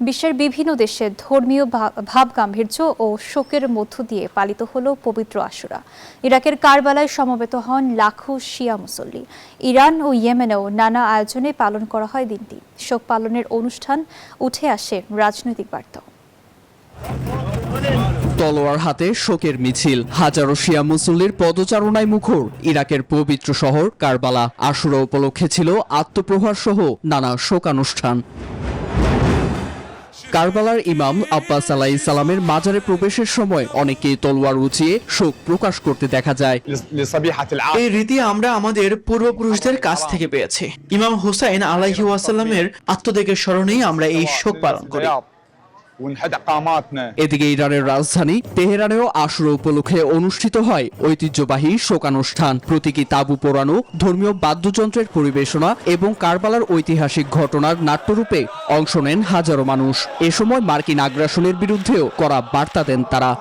বিশ্বের বিভিন্ন দেশে ধর্মীয় ভাবগাম্ভীর্য ও শোকের মধ্য দিয়ে পালিত হলো পবিত্র আশুরা। ইরাকের কারবালায় সমবেত হন লাখো শিয়া মুসল্লি। ইরান ও ইয়েমেনেও নানা আয়োজনে পালন করা হয় দিনটি। শোক পালনের অনুষ্ঠান উঠে আসে রাজনৈতিক বার্তাও। তলোয়ার হাতে শোকের মিছিল, হাজারো শিয়া মুসল্লির পদচারণায় মুখর ইরাকের পবিত্র শহর কারবালা। আশুরা উপলক্ষে ছিল আত্মপ্রহার সহ নানা শোকানুষ্ঠান। কারবালার ইমাম আব্বাস আলাইহিস সালামের মাজারে প্রবেশের সময় অনেকেই তলোয়ার উঁচিয়ে শোক প্রকাশ করতে দেখা যায়। এই রীতি আমরা আমাদের পূর্বপুরুষদের কাছ থেকে পেয়েছি। ইমাম হুসাইন আলাইহি ওয়াসাল্লামের আত্মত্যাগের স্মরণেই আমরা এই শোক পালন করি। এদিকে ইরানের রাজধানী তেহরানেও আশুরা উপলক্ষে অনুষ্ঠিত হয় ঐতিহ্যবাহী শোকানুষ্ঠান। প্রতীকী তাঁবু পোড়ানো, ধর্মীয় বাদ্যযন্ত্রের পরিবেশনা এবং কারবালার ঐতিহাসিক ঘটনার নাট্যরূপে অংশ নেন হাজারো মানুষ। এ সময় মার্কিন আগ্রাসনের বিরুদ্ধেও কড়া বার্তা দেন তারা।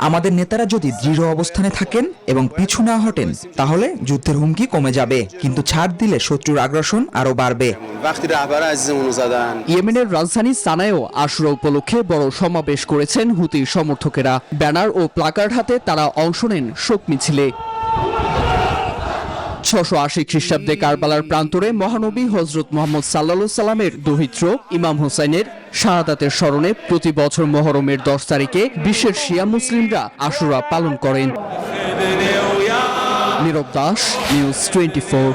আমাদের নেতারা যদি দৃঢ় অবস্থানে থাকেন এবং পিছু না হটেন তাহলে যুদ্ধের হুমকি কমে যাবে, কিন্তু ছাড় দিলে শত্রুর আগ্রাসন আরো বাড়বে। ইয়েমেনের রাজধানী সানায়ও আশুরা উপলক্ষে বড় সমাবেশ করেছেন হুতির সমর্থকেরা। ব্যানার ও প্লাকার্ড হাতে তারা অংশ নেন শোক মিছিলে। 680 খ্রিস্টাব্দে কারবালার প্রান্তরে মহানবী হযরত মুহাম্মদ সাল্লাল্লাহু সাল্লামের দৌহিত্র ইমাম হুসাইনের শাহাদাতের স্মরণে প্রতি বছর মুহররমের 10 তারিখে বিশ্বের শিয়া মুসলিমরা আশুরা পালন করেন। নীরব দাস, নিউজ 24।